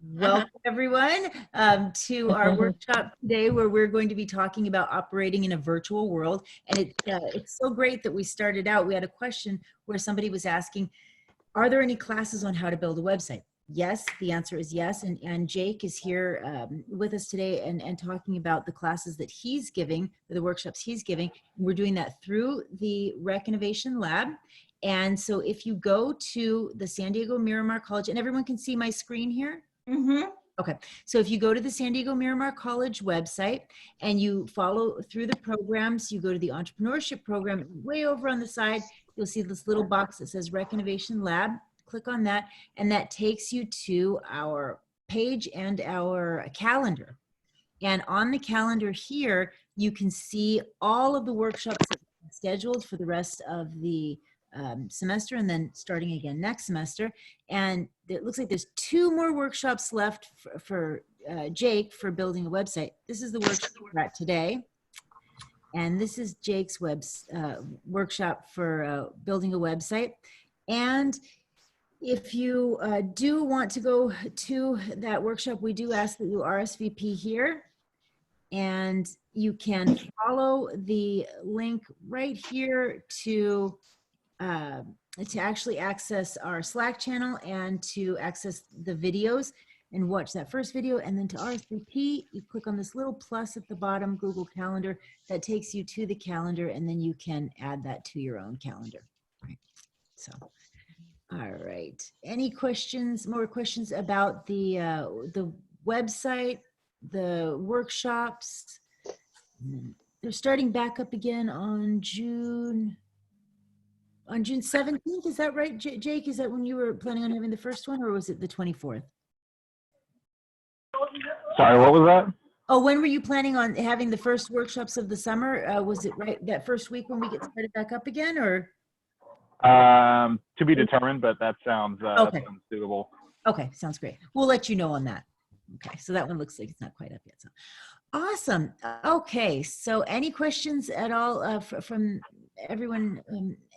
Welcome everyone to our workshop today, where we're going to be talking about operating in a virtual world. And it's so great that we started out. We had a question where somebody was asking, are there any classes on how to build a website? Yes, the answer is yes. And Jake is here with us today and talking about the classes that he's giving, or the workshops he's giving. We're doing that through the Rec Innovation Lab. And so if you go to the San Diego Miramar College, and everyone can see my screen here? Mm-hmm. Okay, so if you go to the San Diego Miramar College website and you follow through the programs, you go to the entrepreneurship program, way over on the side, you'll see this little box that says Rec Innovation Lab. Click on that, and that takes you to our page and our calendar. And on the calendar here, you can see all of the workshops that are scheduled for the rest of the semester, and then starting again next semester. And it looks like there's 2 more workshops left for Jake for building a website. This is the workshop we're at today. And this is Jake's workshop for building a website. And if you do want to go to that workshop, we do ask that you RSVP here. And you can follow the link right here to actually access our Slack channel and to access the videos and watch that first video. And then to RSVP, you click on this little plus at the bottom, Google Calendar, that takes you to the calendar, and then you can add that to your own calendar. Right. So, all right. Any questions, more questions about the website, the workshops? They're starting back up again on June 17th, is that right, Jake? Is that when you were planning on having the first one, or was it the 24th? Sorry, what was that? Oh, when were you planning on having the first workshops of the summer? Was it right that first week when we get started back up again, or? To be determined, but that sounds, okay. That sounds suitable. Okay, sounds great. We'll let you know on that. Okay, so that one looks like it's not quite up yet. So awesome. Okay, so any questions at all from everyone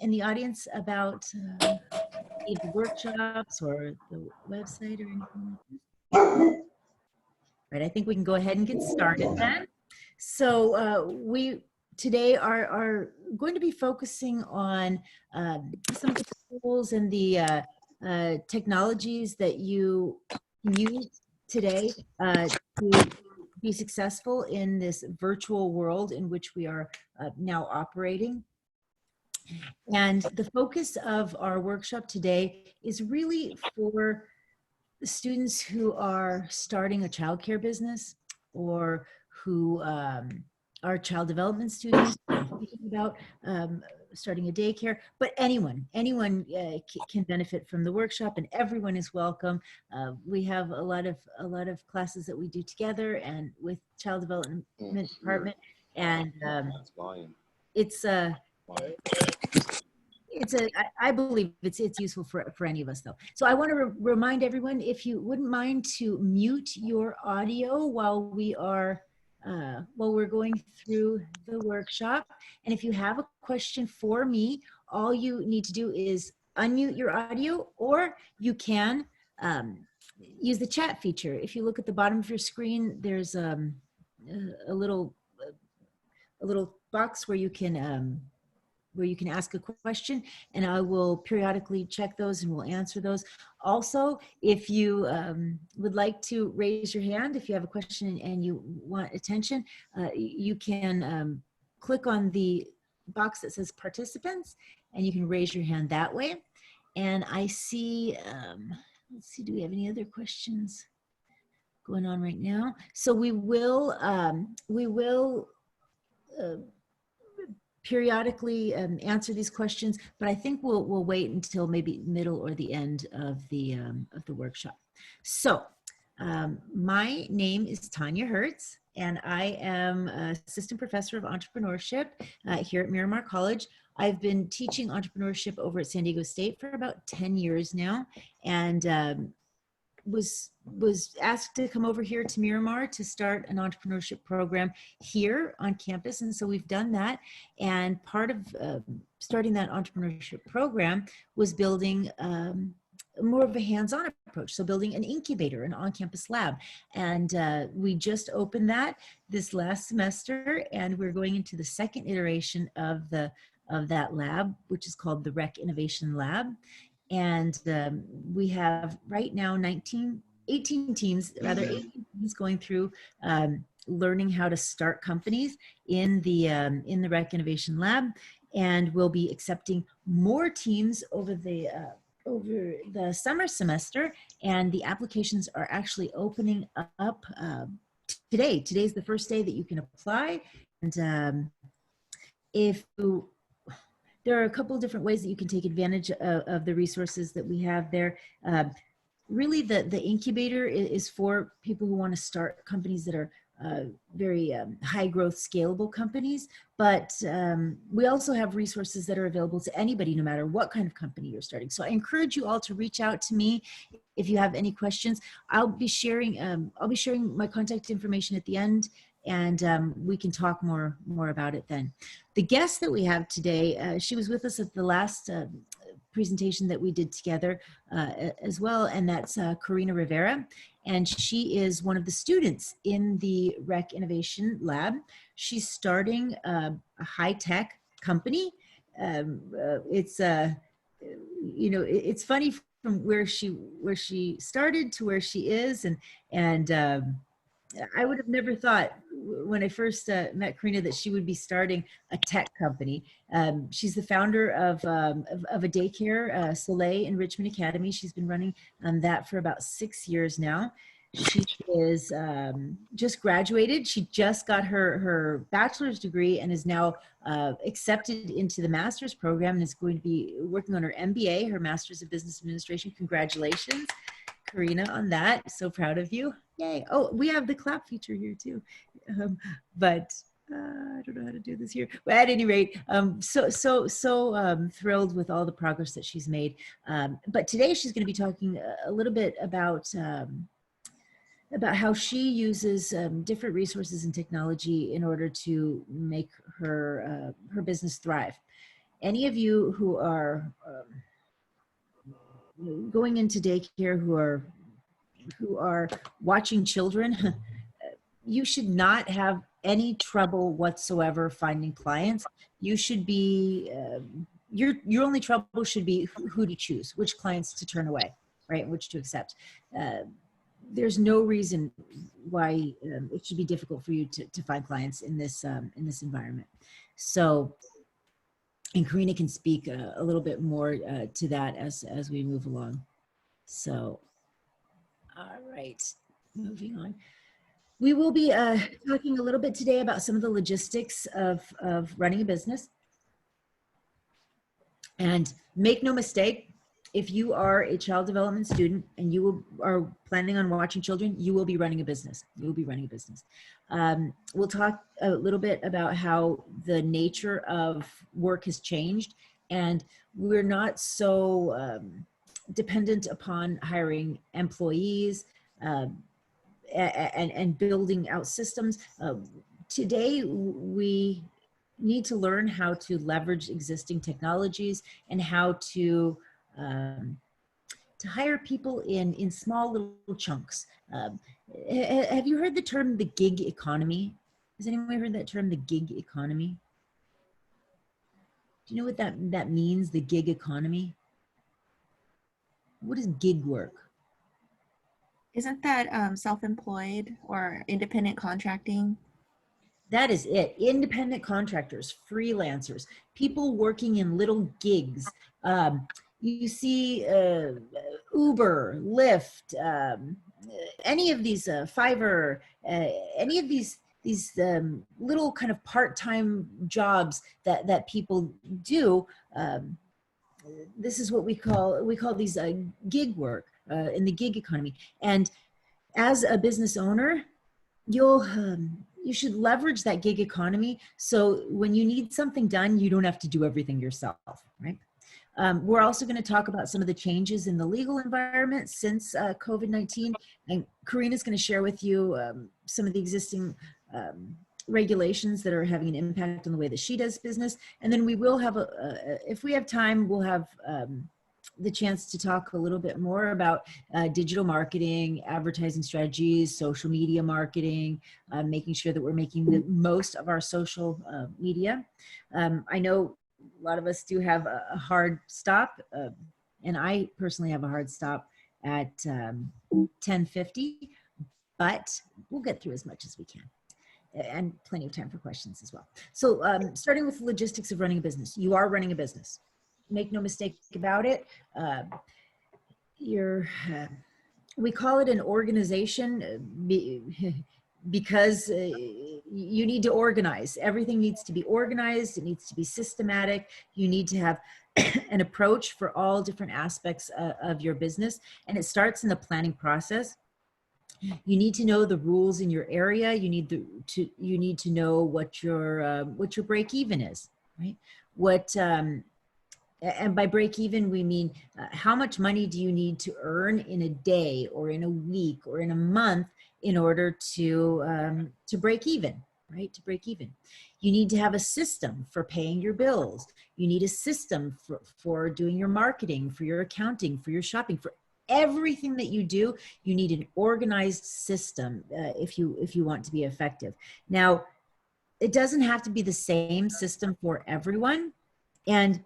in the audience about the workshops or the website or anything like that? Right, I think we can go ahead and get started then. So we today are going to be focusing on some of the tools and the technologies that you can use today to be successful in this virtual world in which we are now operating. And the focus of our workshop today is really for students who are starting a childcare business, or who are child development students, thinking about starting a daycare, but anyone can benefit from the workshop, and everyone is welcome. We have a lot of classes that we do together and with child development department, and I believe it's useful for any of us, though. So I want to remind everyone, if you wouldn't mind, to mute your audio while we're going through the workshop. And if you have a question for me, all you need to do is unmute your audio, or you can use the chat feature. If you look at the bottom of your screen, there's a little box where you can ask a question, and I will periodically check those and we'll answer those. Also, if you would like to raise your hand, if you have a question and you want attention, you can click on the box that says participants, and you can raise your hand that way. And I see, let's see, do we have any other questions going on right now? So we will periodically answer these questions, but I think we'll wait until maybe middle or the end of the workshop. So my name is Tanya Hertz, and I am Assistant Professor of Entrepreneurship here at Miramar College. I've been teaching entrepreneurship over at San Diego State for about 10 years now, and was asked to come over here to Miramar to start an entrepreneurship program here on campus. And so we've done that. And part of starting that entrepreneurship program was building more of a hands-on approach. So building an incubator, an on-campus lab. And we just opened that this last semester, and we're going into the second iteration of that lab, which is called the Rec Innovation Lab. And we have right now 18 teams going through learning how to start companies in the Rec Innovation Lab, and we'll be accepting more teams over the summer semester, and the applications are actually opening up today. Today's the first day that you can apply, and there are a couple of different ways that you can take advantage of the resources that we have there. Really, the incubator is for people who want to start companies that are very high growth, scalable companies. But we also have resources that are available to anybody, no matter what kind of company you're starting. So I encourage you all to reach out to me if you have any questions. I'll be sharing my contact information at the end, and we can talk more about it then. The guest that we have today, she was with us at the last presentation that we did together as well, and that's Karina Rivera, and she is one of the students in the Rec Innovation Lab. She's starting a high-tech company. It's it's funny from where she started to where she is, and I would have never thought when I first met Karina that she would be starting a tech company. She's the founder of a daycare, Soleil Enrichment Academy. She's been running that for about 6 years now. She is just graduated. She just got her bachelor's degree and is now accepted into the master's program and is going to be working on her MBA, her Master's of Business Administration. Congratulations, Karina, on that. So proud of you. Yay. Oh, we have the clap feature here too. But I don't know how to do this here. But at any rate, so thrilled with all the progress that she's made. But today she's going to be talking a little bit about how she uses different resources and technology in order to make her business thrive. Any of you who are going into daycare, who are watching children, you should not have any trouble whatsoever finding clients. You should be, your only trouble should be who to choose, which clients to turn away, right? Which to accept. There's no reason why it should be difficult for you to find clients in this environment. So, and Karina can speak a little bit more to that as we move along. So, all right, moving on. We will be talking a little bit today about some of the logistics of running a business. And make no mistake, if you are a child development student and you are planning on watching children, you will be running a business. You will be running a business. We'll talk a little bit about how the nature of work has changed, and we're not so dependent upon hiring employees and building out systems. Today, we need to learn how to leverage existing technologies and how to hire people in small little chunks. Have you heard the term the gig economy? Has anyone heard that term, the gig economy? Do you know what that means, the gig economy? What is gig work? Isn't that self-employed or independent contracting? That is it. Independent contractors, freelancers, people working in little gigs. You see Uber, Lyft, any of these, Fiverr, any of these little kind of part-time jobs that people do. This is what we call these gig work in the gig economy. And as a business owner, you should leverage that gig economy. So when you need something done, you don't have to do everything yourself, right? We're also going to talk about some of the changes in the legal environment since COVID-19. And Karina's going to share with you some of the existing regulations that are having an impact on the way that she does business. And then we will have, if we have time, we'll have the chance to talk a little bit more about digital marketing, advertising strategies, social media marketing, making sure that we're making the most of our social media. I know a lot of us do have a hard stop, and I personally have a hard stop at 10:50, but we'll get through as much as we can, and plenty of time for questions as well. So starting with the logistics of running a business. You are running a business. Make no mistake about it. We call it an organization because you need to organize. Everything needs to be organized. It needs to be systematic. You need to have an approach for all different aspects of your business. And it starts in the planning process. You need to know the rules in your area. You need to know what your break even is, right? And by break even, we mean how much money do you need to earn in a day or in a week or in a month in order to break even, right? To break even. You need to have a system for paying your bills. You need a system for doing your marketing, for your accounting, for your shopping, for everything that you do. You need an organized system if you want to be effective. Now, it doesn't have to be the same system for everyone, and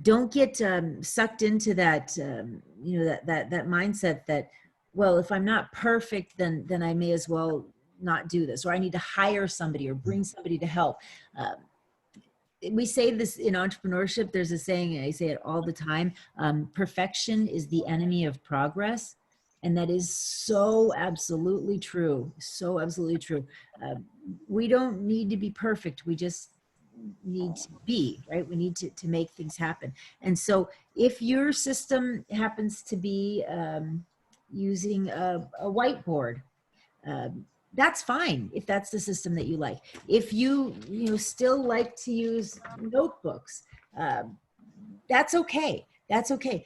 don't get sucked into that that mindset that, well, if I'm not perfect, then I may as well not do this, or I need to hire somebody or bring somebody to help. We say this in entrepreneurship. There's a saying, I say it all the time, perfection is the enemy of progress. And that is so absolutely true. So absolutely true. We don't need to be perfect. We just need to be, right? We need to make things happen. And so if your system happens to be using a whiteboard, that's fine if that's the system that you like. If you still like to use notebooks, that's okay. That's okay.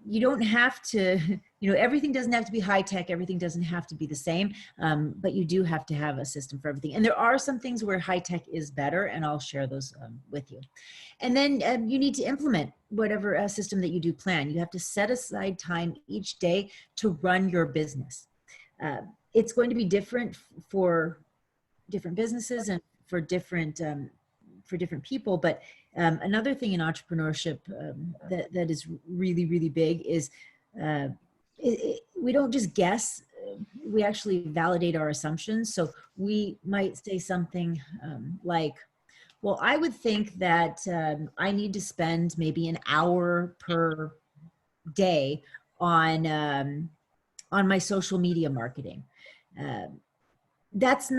You don't have to, everything doesn't have to be high tech. Everything doesn't have to be the same, but you do have to have a system for everything. And there are some things where high tech is better, and I'll share those with you. And then you need to implement whatever system that you do plan. You have to set aside time each day to run your business. It's going to be different for different businesses and for different people. But another thing in entrepreneurship that is really, really big is we don't just guess. We actually validate our assumptions. So we might say something like, well, I would think that I need to spend maybe an hour per day on my social media marketing. That's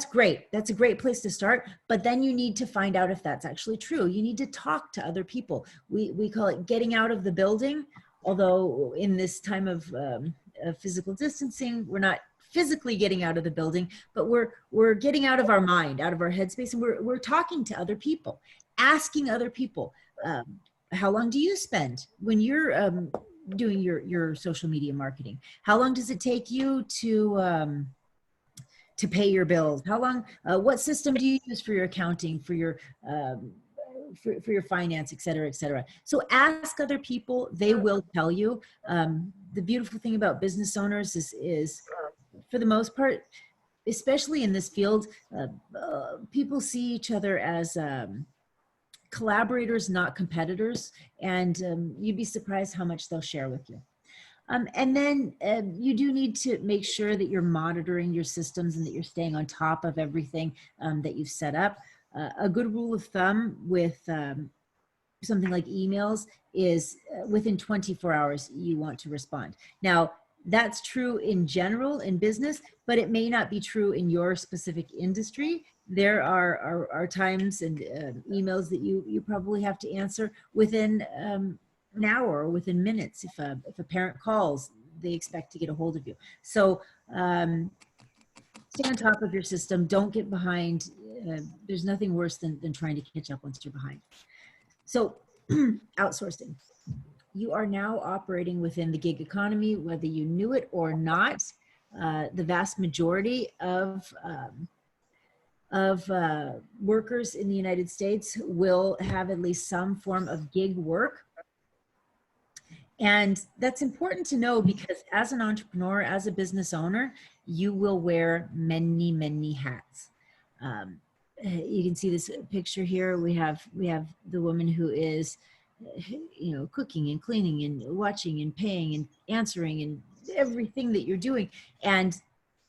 great. That's a great place to start, but then you need to find out if that's actually true. You need to talk to other people. We call it getting out of the building, although in this time of physical distancing, we're not physically getting out of the building, but we're getting out of our mind, out of our headspace, and we're talking to other people, asking other people, how long do you spend when you're doing your social media marketing? How long does it take you to pay your bills? How long, what system do you use for your accounting, for your finance, et cetera, et cetera. So ask other people, they will tell you. The beautiful thing about business owners is for the most part, especially in this field, people see each other as collaborators, not competitors. And you'd be surprised how much they'll share with you. And then you do need to make sure that you're monitoring your systems and that you're staying on top of everything that you've set up. A good rule of thumb with something like emails is within 24 hours, you want to respond. Now, that's true in general in business, but it may not be true in your specific industry. There are times and emails that you probably have to answer within an hour or within minutes. If a parent calls, they expect to get a hold of you. So stay on top of your system. Don't get behind. There's nothing worse than trying to catch up once you're behind. So outsourcing. You are now operating within the gig economy, whether you knew it or not. The vast majority of workers in the United States will have at least some form of gig work. And that's important to know because as an entrepreneur, as a business owner, you will wear many, many hats. You can see this picture here. We have the woman who is, cooking and cleaning and watching and paying and answering and everything that you're doing. And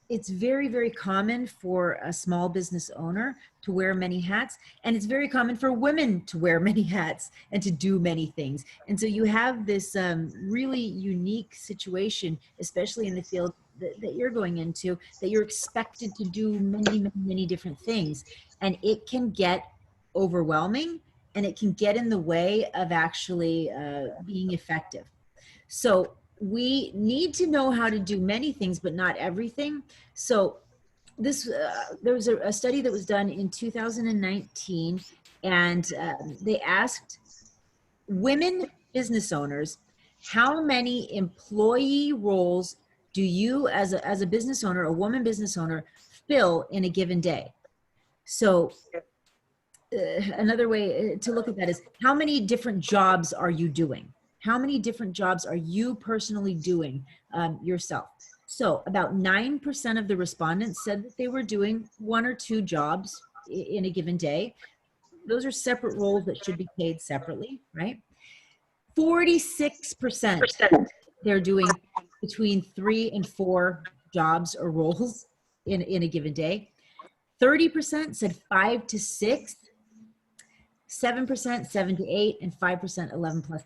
it's very, very common for a small business owner to wear many hats. And it's very common for women to wear many hats and to do many things. And so you have this really unique situation, especially in the field that you're going into, that you're expected to do many, many, many different things. And it can get overwhelming and it can get in the way of actually being effective. So we need to know how to do many things, but not everything. So this, there was a study that was done in 2019, and they asked women business owners, how many employee roles do you as a business owner, a woman business owner, fill in a given day? So another way to look at that is, how many different jobs are you doing? How many different jobs are you personally doing yourself? So about 9% of the respondents said that they were doing 1 or 2 jobs in a given day. Those are separate roles that should be paid separately, right? 46% they're doing between 3 and 4 jobs or roles in a given day. 30% said 5 to 6. 7%, 7 to 8, and 5%, 11 plus.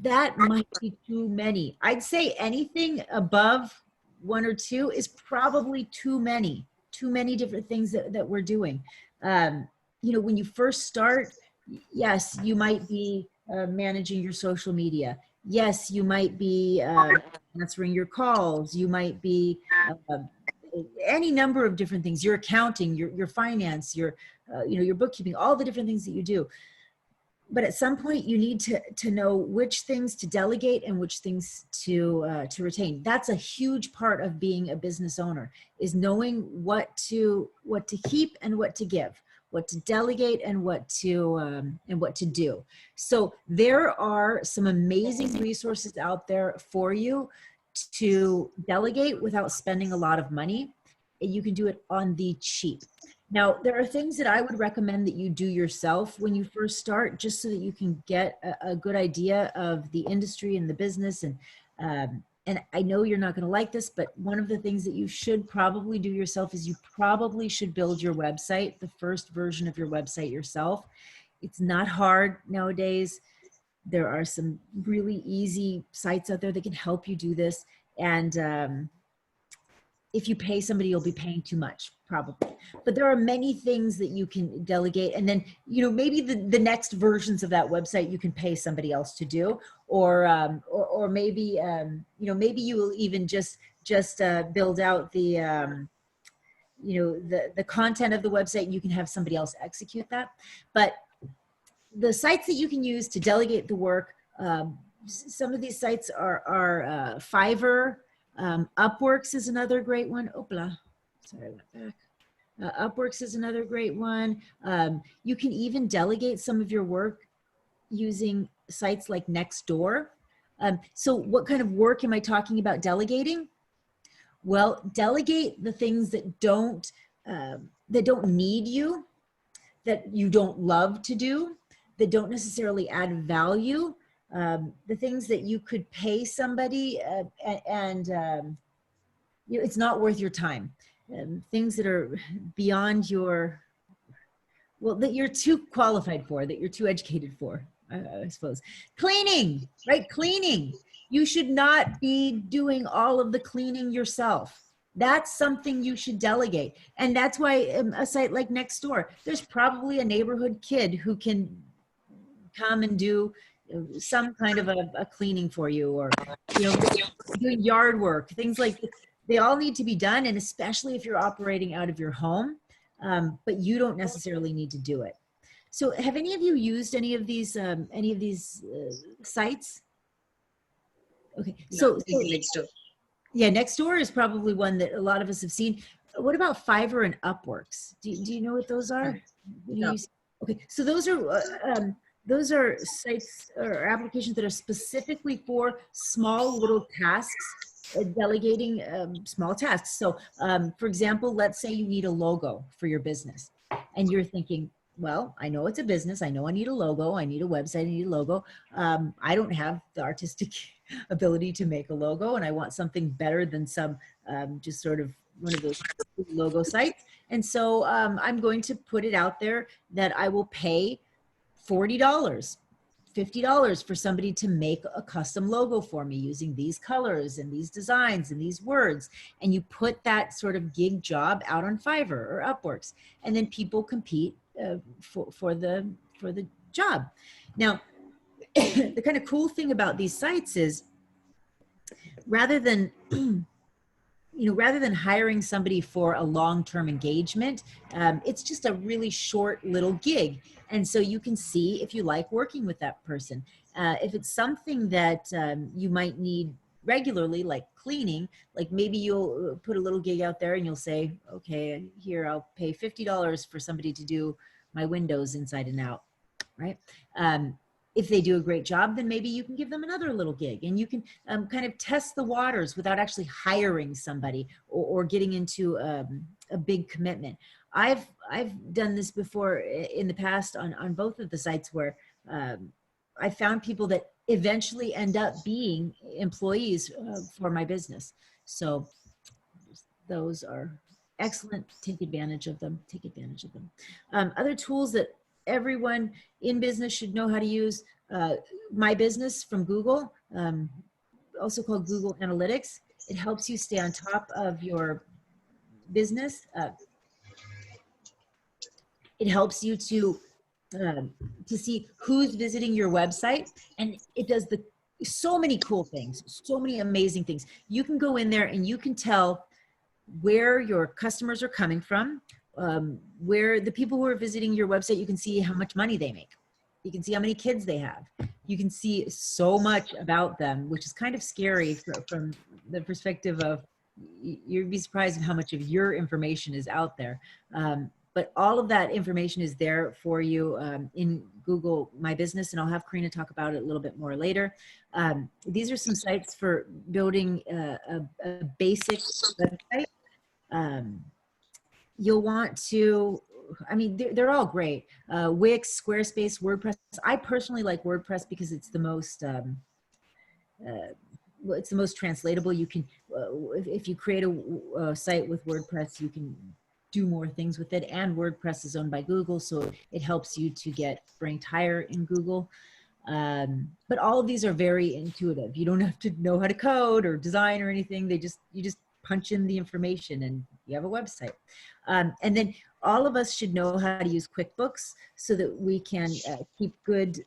That might be too many. I'd say anything above 1 or 2 is probably too many different things that we're doing. When you first start, yes, you might be managing your social media. Yes, you might be answering your calls. You might be any number of different things, your accounting, your finance, your bookkeeping, all the different things that you do. But at some point you need to know which things to delegate and which things to retain. That's a huge part of being a business owner, is knowing what to keep and what to give, what to delegate and what to do. So there are some amazing resources out there for you to delegate without spending a lot of money. You can do it on the cheap. Now, there are things that I would recommend that you do yourself when you first start, just so that you can get a good idea of the industry and the business. And I know you're not going to like this, but one of the things that you should probably do yourself is you probably should build your website, the first version of your website yourself. It's not hard nowadays. There are some really easy sites out there that can help you do this. And if you pay somebody, you'll be paying too much, probably. But there are many things that you can delegate. And then, maybe the next versions of that website, you can pay somebody else to do, or maybe, maybe you will even just build out the content of the website. You can have somebody else execute that. But the sites that you can use to delegate the work, some of these sites are Fiverr. Upworks is another great one. Opla, sorry, I went back. Upworks is another great one. You can even delegate some of your work using sites like Nextdoor. So what kind of work am I talking about delegating? Well, delegate the things that don't need you, that you don't love to do, that don't necessarily add value. The things that you could pay somebody it's not worth your time. Things that are beyond that you're too qualified for, that you're too educated for, I suppose. Cleaning, right? Cleaning. You should not be doing all of the cleaning yourself. That's something you should delegate. And that's why a site like Nextdoor, there's probably a neighborhood kid who can come and do some kind of a cleaning for you, or doing yard work, things like this. They all need to be done, and especially if you're operating out of your home, but you don't necessarily need to do it. So have any of you used any of these sites? Okay, so Nextdoor. Yeah, Nextdoor is probably one that a lot of us have seen. What about Fiverr and Upworks? Do you know what those are? No. Okay, so those are those are sites or applications that are specifically for small little tasks, delegating small tasks. So for example, let's say you need a logo for your business and you're thinking, well, I know it's a business. I know I need a logo. I need a website. I need a logo. I don't have the artistic ability to make a logo, and I want something better than some just sort of one of those logo sites. And so I'm going to put it out there that I will pay $40, $50 for somebody to make a custom logo for me using these colors and these designs and these words. And you put that sort of gig job out on Fiverr or Upworks, and then people compete for the job. Now, the kind of cool thing about these sites is rather than hiring somebody for a long-term engagement, it's just a really short little gig. And so you can see if you like working with that person. If it's something that you might need regularly, like cleaning, like maybe you'll put a little gig out there and you'll say, okay, here, I'll pay $50 for somebody to do my windows inside and out, right? If they do a great job, then maybe you can give them another little gig, and you can kind of test the waters without actually hiring somebody or getting into a big commitment. I've done this before in the past on both of the sites where I found people that eventually end up being employees for my business. So those are excellent. Take advantage of them. Take advantage of them. Other tools that everyone in business should know how to use. My Business from Google, also called Google Analytics. It helps you stay on top of your business. It helps you to see who's visiting your website, and it does so many cool things, so many amazing things. You can go in there and you can tell where your customers are coming from, where the people who are visiting your website, you can see how much money they make. You can see how many kids they have. You can see so much about them, which is kind of scary from the perspective of, you'd be surprised at how much of your information is out there. But all of that information is there for you in Google My Business, and I'll have Karina talk about it a little bit more later. These are some sites for building a basic website. You'll want to, I mean, they're all great. Wix, Squarespace, WordPress. I personally like WordPress because it's the most translatable. You can, if you create a site with WordPress, you can do more things with it. And WordPress is owned by Google, so it helps you to get ranked higher in Google. But all of these are very intuitive. You don't have to know how to code or design or anything. You just punch in the information and you have a website. And then all of us should know how to use QuickBooks so that we can keep good,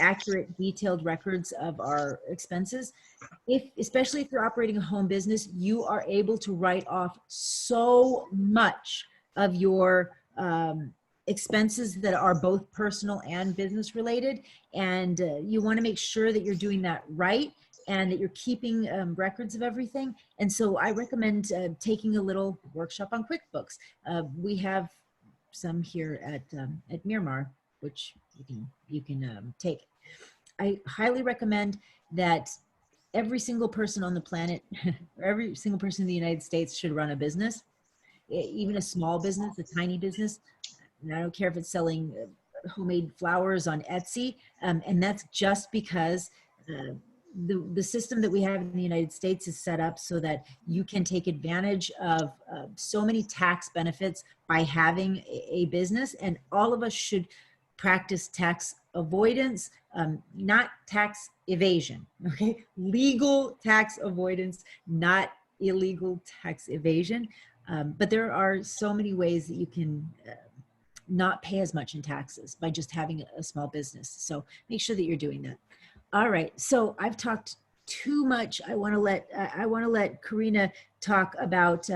accurate, detailed records of our expenses. Especially if you're operating a home business, you are able to write off so much of your expenses that are both personal and business related. And you want to make sure that you're doing that right and that you're keeping records of everything. And so I recommend taking a little workshop on QuickBooks. We have some here at Miramar, which you can take. I highly recommend that every single person on the planet, or every single person in the United States should run a business, even a small business, a tiny business. And I don't care if it's selling homemade flowers on Etsy. And that's just because the system that we have in the United States is set up so that you can take advantage of so many tax benefits by having a business. And all of us should practice tax avoidance, not tax evasion, okay? Legal tax avoidance, not illegal tax evasion. But there are so many ways that you can not pay as much in taxes by just having a small business. So make sure that you're doing that. All right, so I've talked too much. I want to let Karina talk about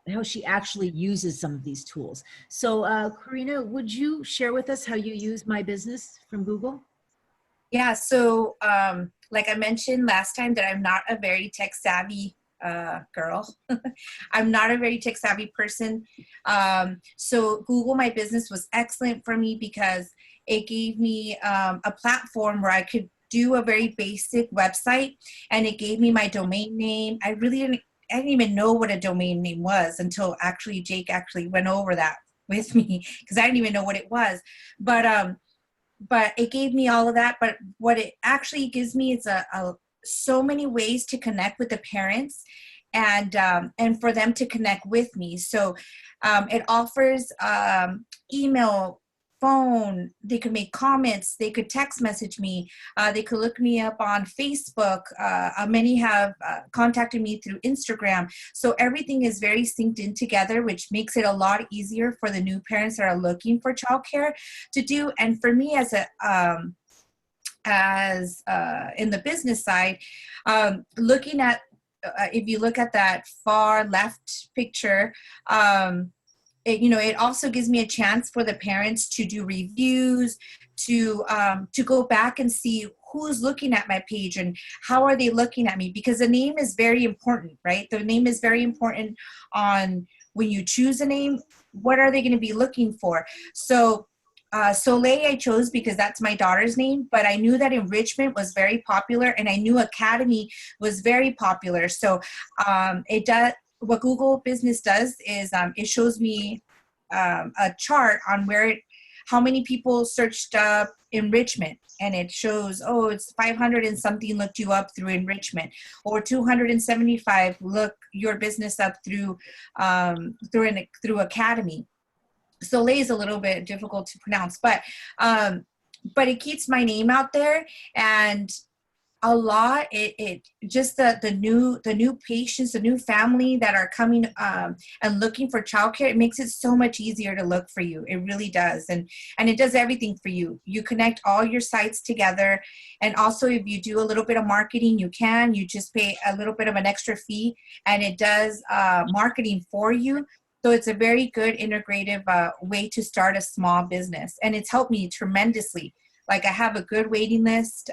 how she actually uses some of these tools. So Karina, would you share with us how you use My Business from Google? Yeah, so like I mentioned last time that I'm not a very tech savvy girl. I'm not a very tech savvy person. So Google My Business was excellent for me because it gave me a platform where I could do a very basic website, and it gave me my domain name. I didn't even know what a domain name was until actually Jake actually went over that with me, because I didn't even know what it was. But it gave me all of that. But what it actually gives me is so many ways to connect with the parents, and for them to connect with me. So it offers email, phone, they could make comments, they could text message me, they could look me up on Facebook. Many have contacted me through Instagram. So everything is very synced in together, which makes it a lot easier for the new parents that are looking for childcare to do. And for me as in the business side, looking at, if you look at that far left picture, it also gives me a chance for the parents to do reviews, to go back and see who's looking at my page and how are they looking at me, because the name is very important, right? The name is very important on when you choose a name. What are they going to be looking for? So Soleil I chose because that's my daughter's name, but I knew that enrichment was very popular, and I knew academy was very popular. So what Google Business does is it shows me a chart on how many people searched up enrichment, and it shows, oh, it's 500 and something looked you up through enrichment, or 275 look your business up through academy. Soleil is a little bit difficult to pronounce, but it keeps my name out there. And a lot, it just the new patients, the new family that are coming and looking for childcare, it makes it so much easier to look for you. It really does. And it does everything for you. You connect all your sites together. And also, if you do a little bit of marketing, you just pay a little bit of an extra fee, and it does marketing for you. So it's a very good integrative way to start a small business. And it's helped me tremendously. Like, I have a good waiting list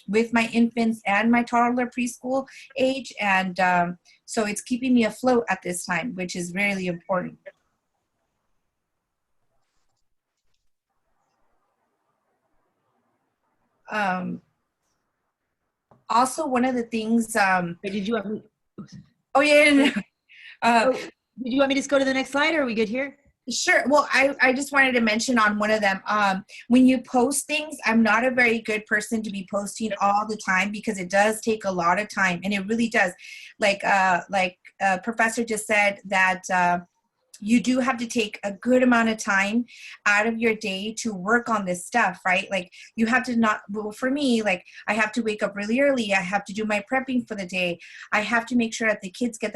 with my infants and my toddler preschool age. And so it's keeping me afloat at this time, which is really important. Also, one of the things. Did you want me? Oh, yeah. Did you want me to just go to the next slide, or are we good here? Sure. Well, I just wanted to mention on one of them, when you post things, I'm not a very good person to be posting all the time, because it does take a lot of time, and it really does. Like Professor just said that you do have to take a good amount of time out of your day to work on this stuff, right? Like, you have to for me, like, I have to wake up really early. I have to do my prepping for the day. I have to make sure that the kids get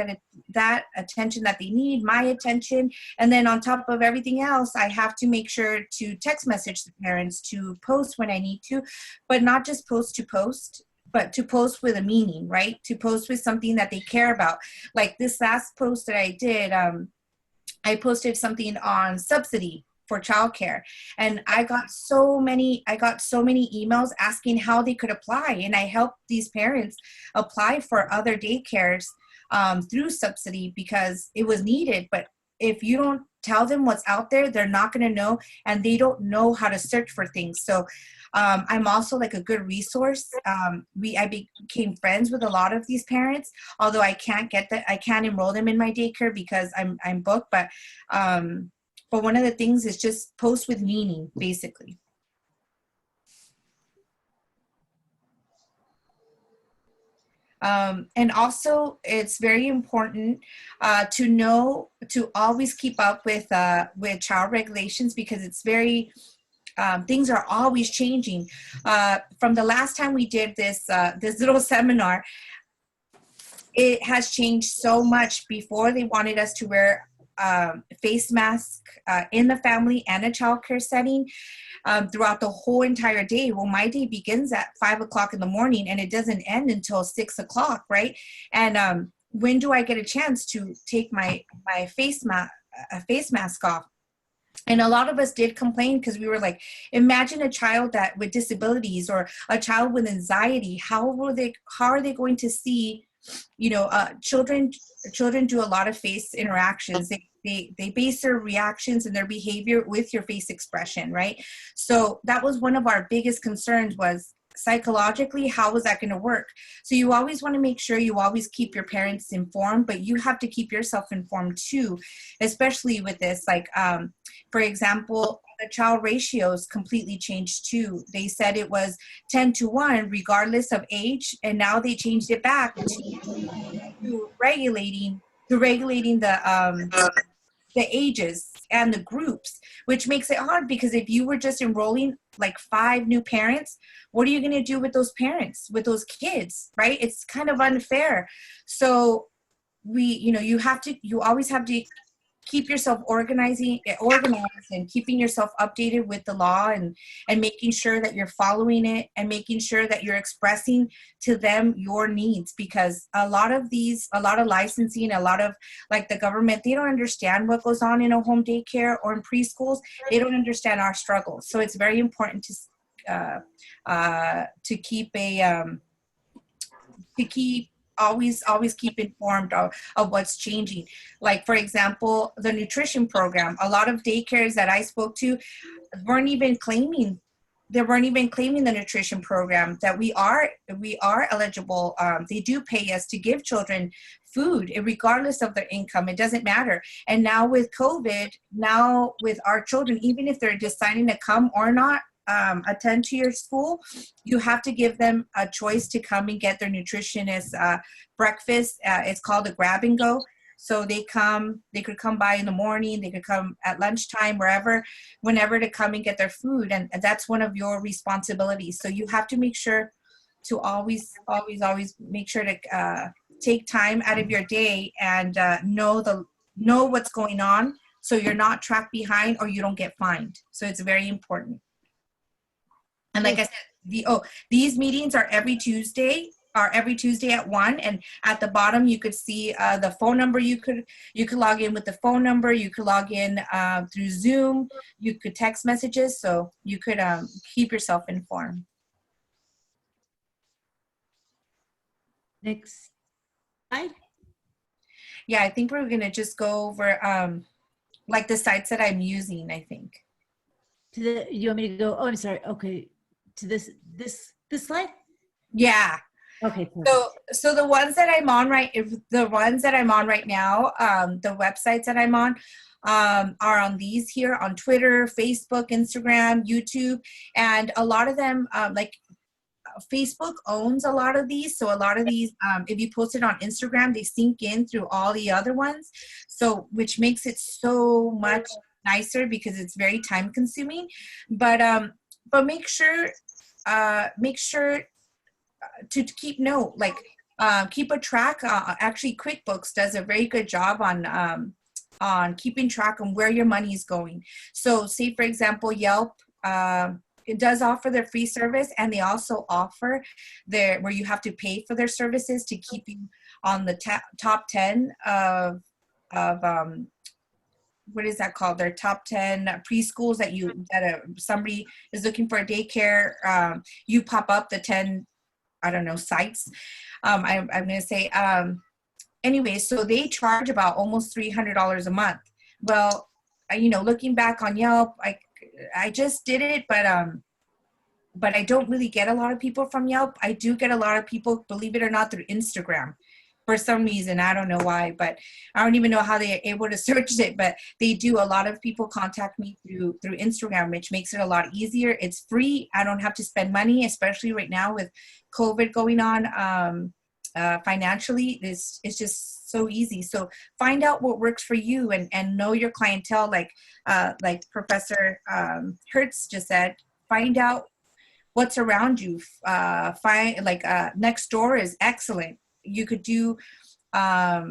that attention that they need, my attention. And then on top of everything else, I have to make sure to text message the parents, to post when I need to, but not just post to post, but to post with a meaning, right? To post with something that they care about. Like this last post that I did, I posted something on subsidy for childcare, and I got so many emails asking how they could apply, and I helped these parents apply for other daycares through subsidy because it was needed. But if you don't tell them what's out there, they're not going to know, and they don't know how to search for things. So I'm also like a good resource. I became friends with a lot of these parents, although I can't enroll them in my daycare because I'm booked. But one of the things is just post with meaning, basically. And also, it's very important to always keep up with child regulations, because it's very things are always changing. From the last time we did this little seminar, it has changed so much. Before, they wanted us to wear face mask in the family and a childcare setting throughout the whole entire day. Well, my day begins at 5 o'clock in the morning, and it doesn't end until 6 o'clock, right? And when do I get a chance to take my face mask off? And a lot of us did complain, because we were like, imagine a child with disabilities or a child with anxiety. How are they going to see, children do a lot of face interactions. they base their reactions and their behavior with your face expression, right? So that was one of our biggest concerns, was psychologically, how was that going to work? So you always want to make sure you always keep your parents informed, but you have to keep yourself informed too, especially with this. Like, for example, the child ratios completely changed too. They said it was 10-1 regardless of age, and now they changed it back to regulating the ages and the groups, which makes it hard, because if you were just enrolling like 5 new parents, what are you going to do with those parents, with those kids, right? It's kind of unfair. So you always have to keep yourself organized and keeping yourself updated with the law, and making sure that you're following it, and making sure that you're expressing to them your needs, because a lot of licensing, a lot of like the government, they don't understand what goes on in a home daycare or in preschools. They don't understand our struggles. So it's very important to always keep informed of what's changing. Like, for example, the nutrition program. A lot of daycares that I spoke to weren't even claiming the nutrition program, that we are eligible. They do pay us to give children food, regardless of their income. It doesn't matter. And now with COVID, now with our children, even if they're deciding to come or not attend to your school, you have to give them a choice to come and get their nutritionist breakfast. It's called a grab and go. So they could come by in the morning, they could come at lunchtime, whenever to come and get their food. And that's one of your responsibilities. So you have to make sure to always make sure to take time out of your day and know what's going on, so you're not tracked behind or you don't get fined. So it's very important. And like I said, these meetings are every Tuesday at 1, and at the bottom you could see the phone number. You could log in with the phone number. You could log in through Zoom. You could text messages, so you could keep yourself informed. Next slide. Yeah, I think we're gonna just go over like the sites that I'm using, I think. You want me to go? Oh, I'm sorry. Okay. To this slide? Yeah. Okay. Perfect. So the ones that I'm on right now, the websites that I'm on are on these here, on Twitter, Facebook, Instagram, YouTube, and a lot of them, like Facebook owns a lot of these. So a lot of these, if you post it on Instagram, they sync in through all the other ones. So, which makes it so much nicer, because it's very time consuming, but make sure to keep note, like keep a track. Actually, QuickBooks does a very good job on keeping track on where your money is going. So say, for example, Yelp, it does offer their free service, and they also offer where you have to pay for their services to keep you on the top 10 of what is that called? Their top 10 preschools that somebody is looking for a daycare. You pop up the 10, I don't know, sites. I'm going to say, anyway, so they charge about almost $300 a month. Well, looking back on Yelp, I just did it, but I don't really get a lot of people from Yelp. I do get a lot of people, believe it or not, through Instagram. For some reason, I don't know why, but I don't even know how they're able to search it, but they do. A lot of people contact me through Instagram, which makes it a lot easier. It's free. I don't have to spend money, especially right now with COVID going on. Financially, it's just so easy. So find out what works for you, and know your clientele, like Professor Hertz just said. Find out what's around you. Next door is excellent. You could do a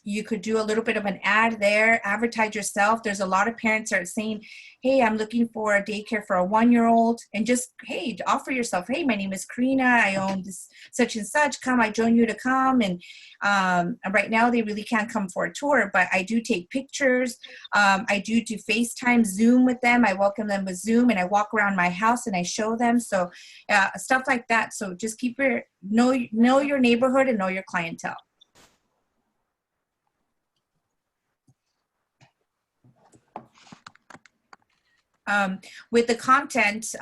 little bit of an ad there, advertise yourself. There's a lot of parents that are saying, hey, I'm looking for a daycare for a 1-year-old, and just, hey, offer yourself. Hey, my name is Karina. I own this such and such. Come, I join you to come. And right now they really can't come for a tour, but I do take pictures. I do FaceTime, Zoom with them. I welcome them with Zoom, and I walk around my house and I show them. So stuff like that. So just know your neighborhood and know your clientele. With the content,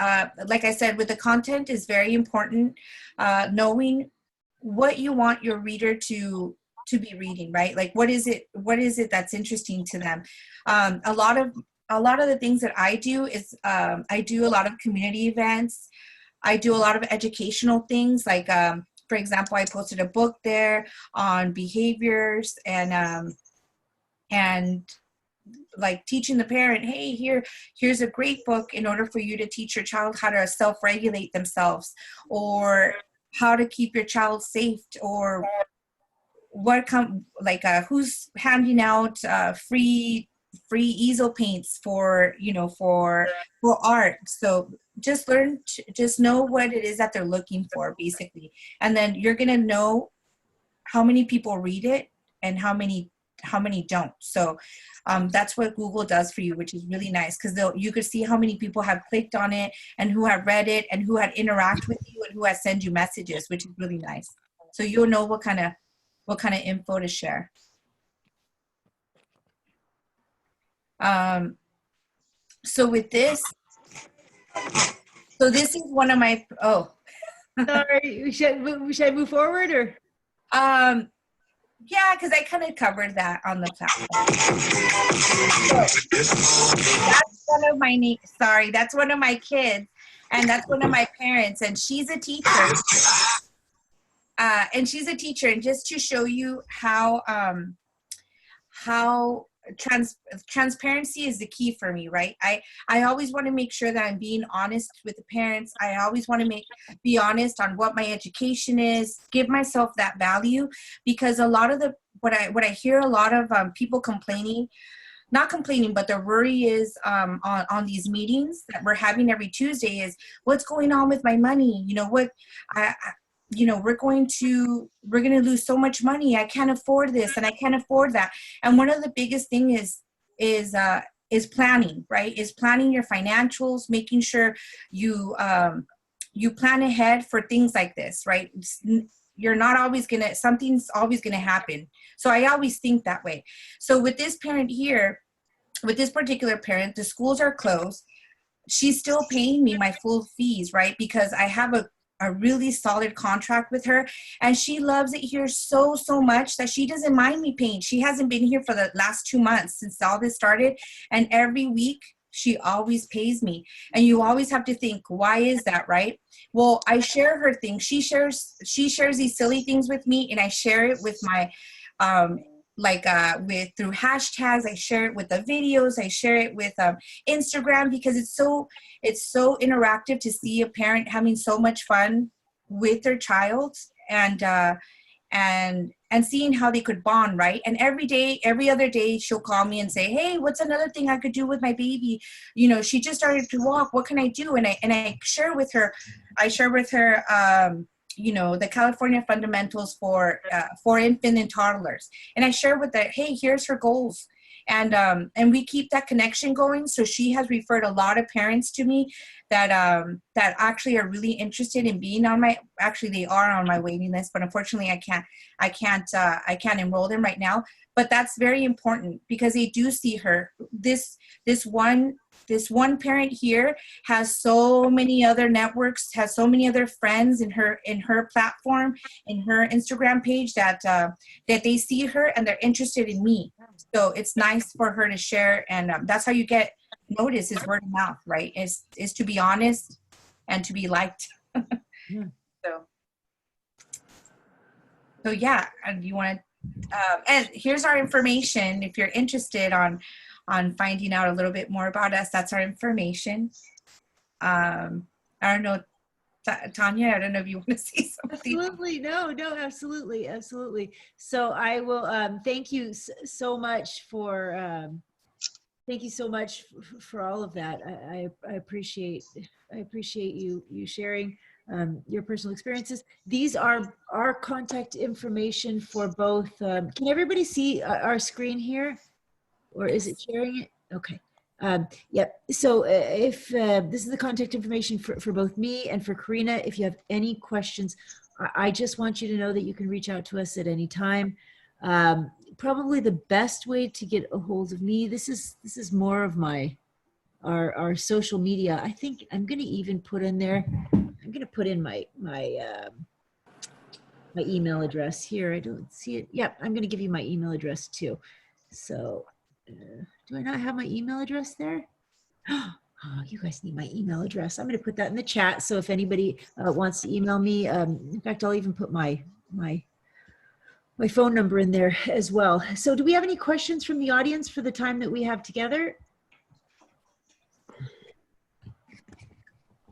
like I said, with the content is very important. Knowing what you want your reader to be reading, right? Like what is it that's interesting to them? A lot of the things that I do is I do a lot of community events. I do a lot of educational things, like for example, I posted a book there on behaviors and like teaching the parent, hey, here's a great book in order for you to teach your child how to self-regulate themselves, or how to keep your child safe, or who's handing out free easel paints for art. So just just know what it is that they're looking for, basically, and then you're gonna know how many people read it and how many don't. So that's what Google does for you, which is really nice, because you could see how many people have clicked on it and who have read it and who had interact with you and who has sent you messages, which is really nice. So you'll know what kind of info to share. So with this, this is one of my, Sorry, should I move forward, or? Yeah, because I kind of covered that on the platform. That's one of my that's one of my kids, and that's one of my parents, and she's a teacher. And just to show you how transparency is the key for me, right? I always want to make sure that I'm being honest with the parents. I always want to be honest on what my education is, give myself that value, because a lot of what I hear a lot of people not complaining, but their worry is on these meetings that we're having every Tuesday is, what's going on with my money? We're going to lose so much money. I can't afford this and I can't afford that. And one of the biggest thing is planning, right? Is planning your financials, making sure you plan ahead for things like this, right? Something's always gonna happen. So I always think that way. So with this parent here, with this particular parent, the schools are closed. She's still paying me my full fees, right? Because I have a really solid contract with her, and she loves it here so much that she doesn't mind me paying. She hasn't been here for the last 2 months since all this started, and every week she always pays me. And you always have to think, why is that, right? Well, I share her things. She shares these silly things with me, and I share it with my through hashtags. I share it with the videos. I share it with Instagram, because it's so interactive to see a parent having so much fun with their child, and seeing how they could bond, right? And every other day, she'll call me and say, hey, what's another thing I could do with my baby? She just started to walk. What can I do? And I share with her. The California fundamentals for infant and toddlers, and I share with her, hey, here's her goals, and we keep that connection going. So she has referred a lot of parents to me that actually are really interested in being they are on my waiting list, but unfortunately I can't enroll them right now. But that's very important, because they do see her. This one parent here has so many other networks, has so many other friends in her platform, in her Instagram page, that they see her and they're interested in me. So it's nice for her to share, and that's how you get noticed, is word of mouth, right? Is to be honest and to be liked. Yeah. So yeah, and you want to. And here's our information if you're interested on finding out a little bit more about us. That's our information. I don't know, Tanya, I don't know if you want to say something. Absolutely. No, absolutely. So I will thank you so much for all of that. I appreciate you sharing your personal experiences. These are our contact information for both. Can everybody see our screen here, or is it sharing it? Okay. Yep. So if this is the contact information for both me and for Karina, if you have any questions, I just want you to know that you can reach out to us at any time. Probably the best way to get a hold of me, this is more of my our social media. I think I'm going to even put in there, I'm going to put in my email address here. I don't see it. Yep, I'm going to give you my email address too. So do I not have my email address there? Oh, you guys need my email address. I'm going to put that in the chat. So if anybody wants to email me, in fact, I'll even put my phone number in there as well. So do we have any questions from the audience for the time that we have together?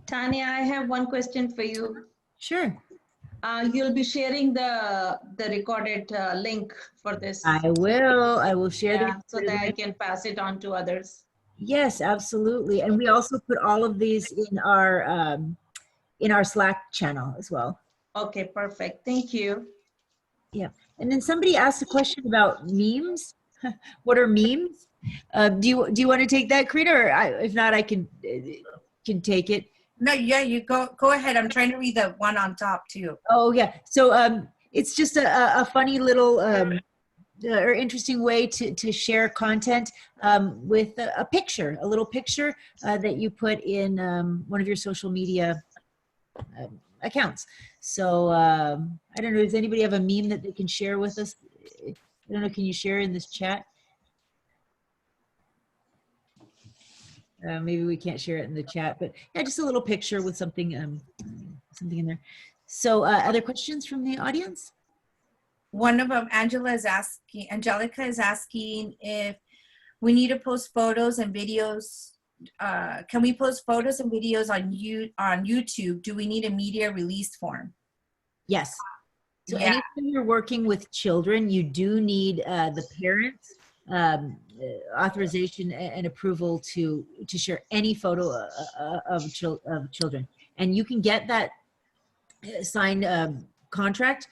Tanya, I have one question for you. Sure. You'll be sharing the recorded link for this. I will share Yeah, the so that I can pass it on to others. Yes, absolutely. And we also put all of these in our Slack channel as well. Okay, perfect. Thank you. Yeah. And then somebody asked a question about memes. What are memes? Do you want to take that, Karina, or if not, I can take it. No, yeah, you go ahead. I'm trying to read the one on top too. Oh yeah. So it's just a funny little or interesting way to share content with a picture, a little picture that you put in one of your social media accounts. So I don't know, does anybody have a meme that they can share with us? I don't know, can you share in this chat? Maybe we can't share it in the chat, but yeah, just a little picture with something something in there. So other questions from the audience? One of them, Angelica is asking if we need to post photos and videos. Can we post photos and videos on YouTube? Do we need a media release form? Yes. So Yeah. anytime you're working with children, you do need the parents' authorization and approval to share any photo of children. And you can get that signed contract.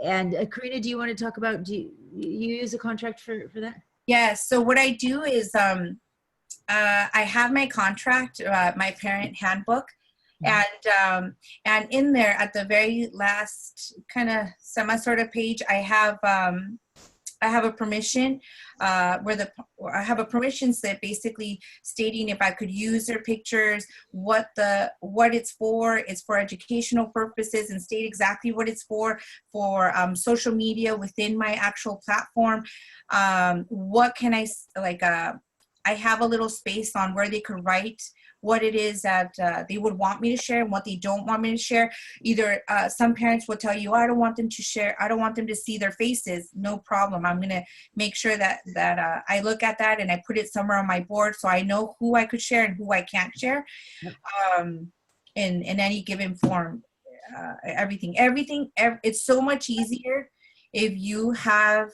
And Karina, do you want to talk about, do you use a contract for that? Yes. So what I do is I have my contract, my parent handbook, and in there at the very last kind of sort of page, I have a permission where I have a permission slip basically stating if I could use their pictures, what it's for educational purposes, and state exactly what it's for social media within my actual platform. What can I, I have a little space on where they could write what it is that they would want me to share and what they don't want me to share. Either some parents will tell you, I don't want them to share, I don't want them to see their faces. No problem. I'm going to make sure that I look at that and I put it somewhere on my board so I know who I could share and who I can't share in any given form. Everything. It's so much easier if you have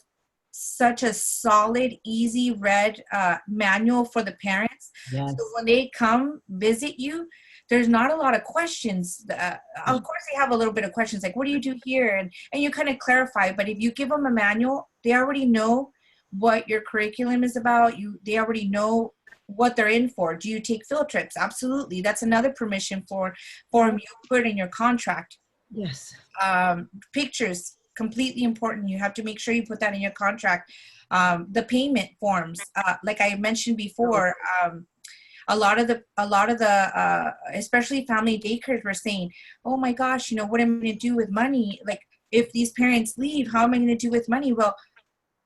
such a solid, easy read manual for the parents. Yes. So when they come visit you, there's not a lot of questions. Of course, they have a little bit of questions like, what do you do here? And you kind of clarify. But if you give them a manual, they already know what your curriculum is about. They already know what they're in for. Do you take field trips? Absolutely. That's another permission form you put in your contract. Yes. Pictures. Completely important. You have to make sure you put that in your contract. The payment forms, like I mentioned before, a lot of the especially family daycares were saying, oh my gosh, what am I going to do with money? Like if these parents leave, how am I going to do with money? Well,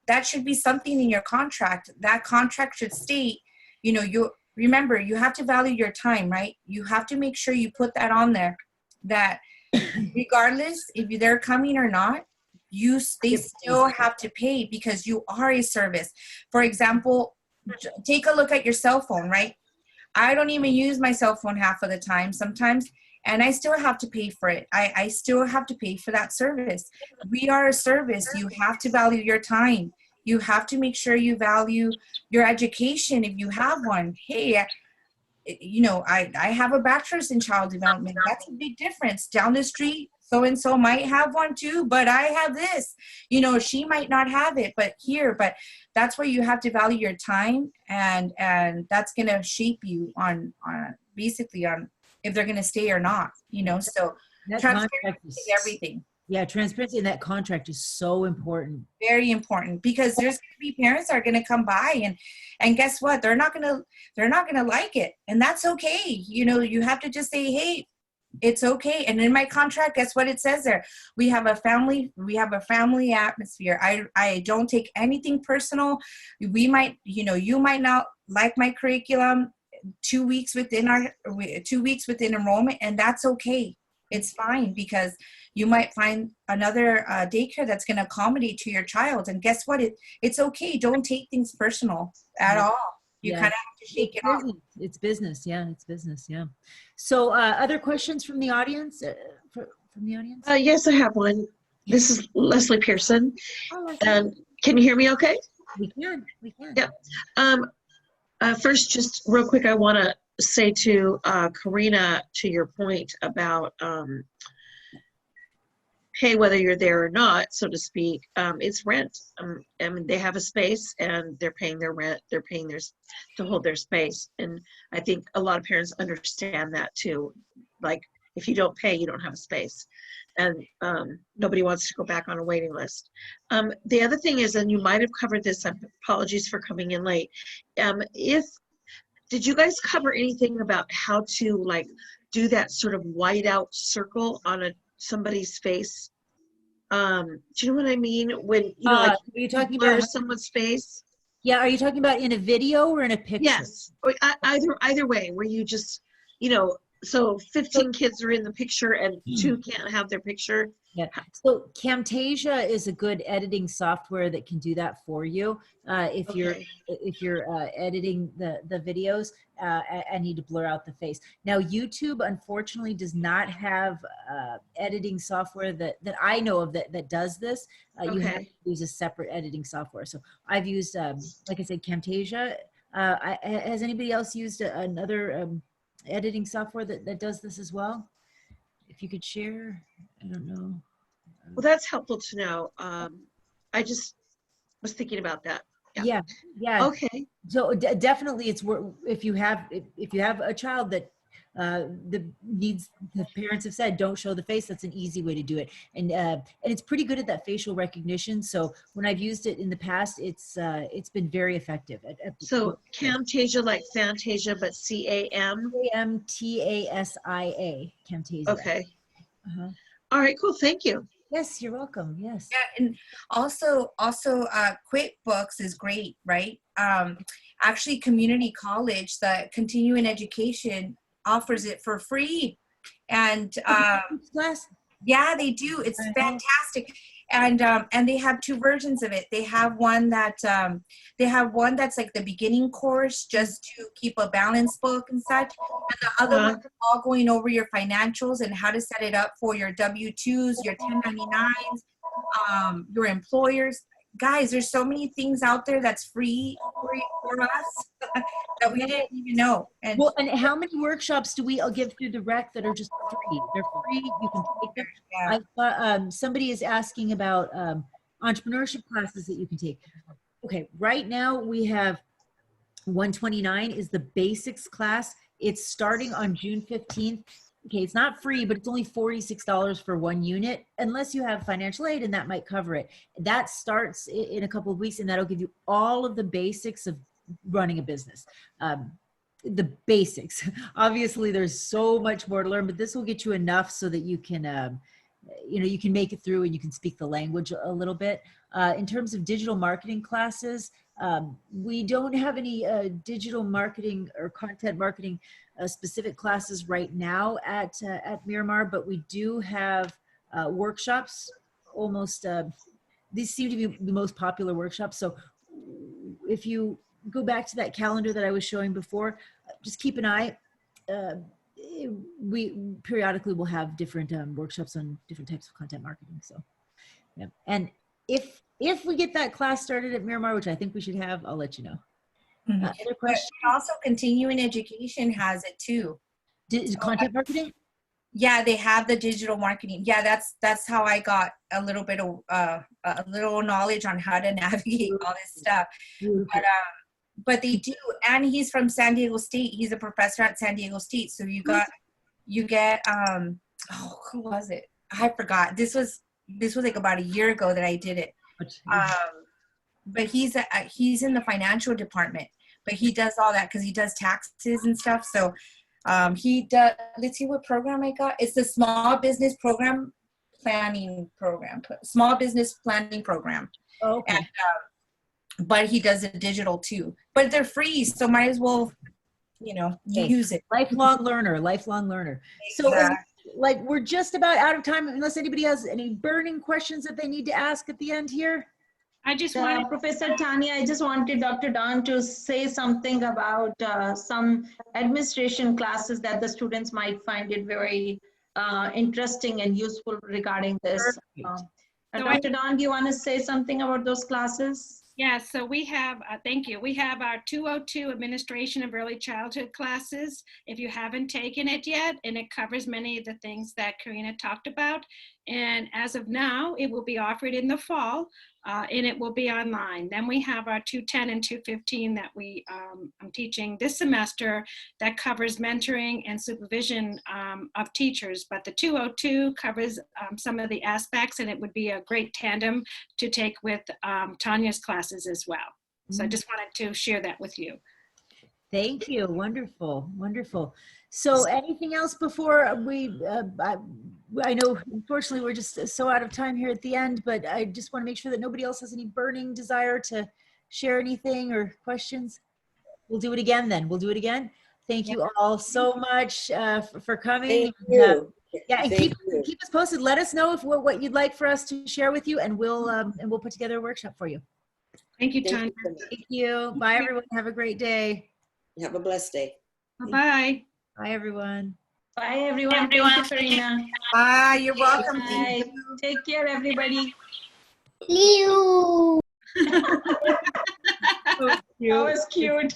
that should be something in your contract. That contract should state, you remember, you have to value your time, right? You have to make sure you put that on there, that regardless if they're coming or not, they still have to pay because you are a service. For example, take a look at your cell phone, right? I don't even use my cell phone half of the time sometimes, and I still have to pay for it. I still have to pay for that service. We are a service. You have to value your time. You have to make sure you value your education if you have one. Hey, I have a bachelor's in child development. That's a big difference. Down the street, so-and-so might have one too, but I have this. She might not have it, but that's where you have to value your time, and that's going to shape you on basically on if they're going to stay or not, so That transparency contract is everything. Yeah, transparency in that contract is so important. Very important, because there's going to be parents that are going to come by and guess what? They're not going to like it. And that's okay. You know, you have to just say, hey, it's okay. And in my contract, guess what it says there? We have a family atmosphere. I don't take anything personal. We might, you know, you might not like my curriculum 2 weeks within enrollment, and that's okay. It's fine, because you might find another daycare that's going to accommodate to your child. And guess what? It's okay. Don't take things personal at all. You kind of have to shake it off. It's business. Yeah, it's business. Yeah. So other questions from the audience? Yes, I have one. This is Leslie Pearson. Oh, And can you hear me okay? we can. Yeah. First, just real quick, I want to say to Karina, to your point about pay whether you're there or not, so to speak, it's rent. I mean, they have a space and they're paying their rent. They're paying theirs to hold their space. And I think a lot of parents understand that too. Like, if you don't pay, you don't have a space. And nobody wants to go back on a waiting list. The other thing is, and you might have covered this, apologies for coming in late. Did you guys cover anything about how to like do that sort of white out circle on somebody's face? Do you know what I mean? When you know, like, are you talking blur about someone's face? Yeah, are you talking about in a video or in a picture? Yes, or either way, where you just, you know, so 15 kids are in the picture and 2 can't have their picture. Yeah. So Camtasia is a good editing software that can do that for you. If you're editing the videos and need to blur out the face. Now YouTube unfortunately does not have editing software that I know of that does this. You have to use a separate editing software. So I've used, like I said, Camtasia. Has anybody else used another editing software that does this as well? If you could share, I don't know. Well, that's helpful to know. I just was thinking about that. Yeah. Okay. So definitely, it's where if you have a child that the parents have said don't show the face, that's an easy way to do it, and it's pretty good at that facial recognition. So when I've used it in the past, it's been very effective. So Camtasia, like Fantasia, but C-A-M? Camtasia. Camtasia. Okay. All right, cool. Thank you. Yes, you're welcome. Yes. Yeah, and also QuickBooks is great, right? Actually, community college, the continuing education offers it for free, and yeah, they do. It's fantastic, and they have 2 versions of it. They have one that's like the beginning course, just to keep a balance book and such, and the other one's all going over your financials and how to set it up for your W-2s, your 1099s, your employers. Guys, there's so many things out there that's free for us that we didn't even know. And and how many workshops do we give through the rec that are just free? They're free. You can take them. yeah. Somebody is asking about entrepreneurship classes that you can take. Okay, right now we have 129 is the basics class. It's starting on June 15th. Okay, it's not free, but it's only $46 for 1 unit, unless you have financial aid, and that might cover it. That starts in a couple of weeks, and that'll give you all of the basics of running a business. The basics. Obviously, there's so much more to learn, but this will get you enough so that you can, you can make it through and you can speak the language a little bit. In terms of digital marketing classes, we don't have any digital marketing or content marketing specific classes right now at Miramar, but we do have workshops. Almost these seem to be the most popular workshops. So if you go back to that calendar that I was showing before, just keep an eye. We periodically will have different workshops on different types of content marketing. So yeah, and if we get that class started at Miramar, which I think we should have, I'll let you know. Other questions? But also, continuing education has it too. Content marketing? Yeah, they have the digital marketing. Yeah, that's how I got a little bit of a little knowledge on how to navigate all this stuff. But they do, and he's from San Diego State. He's a professor at San Diego State. So you get who was it? I forgot. This was this was like about a year ago that I did it. But he's in the financial department, but he does all that because he does taxes and stuff. So he does, let's see what program I got. It's the small business planning program. Okay. And, but he does it digital too. But they're free, so might as well, use it. Lifelong learner. So Exactly. like we're just about out of time unless anybody has any burning questions that they need to ask at the end here. I just wanted Professor Tanya, I just wanted Dr. Don to say something about some administration classes that the students might find it very interesting and useful regarding this. Dr. Don, do you want to say something about those classes? Yeah, so we have, thank you. We have our 202 Administration of Early Childhood classes, if you haven't taken it yet, and it covers many of the things that Karina talked about. And as of now, it will be offered in the fall, and it will be online. Then we have our 210 and 215 that I'm teaching this semester that covers mentoring and supervision of teachers. But the 202 covers some of the aspects, and it would be a great tandem to take with Tanya's classes as well. So I just wanted to share that with you. Thank you. Wonderful. So anything else before we, I know unfortunately we're just so out of time here at the end, but I just want to make sure that nobody else has any burning desire to share anything or questions. We'll do it again then. Thank you all so much for coming. Thank you. Yeah, and Thank you. keep us posted. Let us know if what you'd like for us to share with you, and we'll put together a workshop for you. Thank you, Tanya. Thank you. Bye, everyone. Have a great day. Have a blessed day. Bye-bye. Bye, everyone. Bye, everyone. Thank you, Karina. Bye, you're welcome. Bye. Take care, everybody. So That was cute.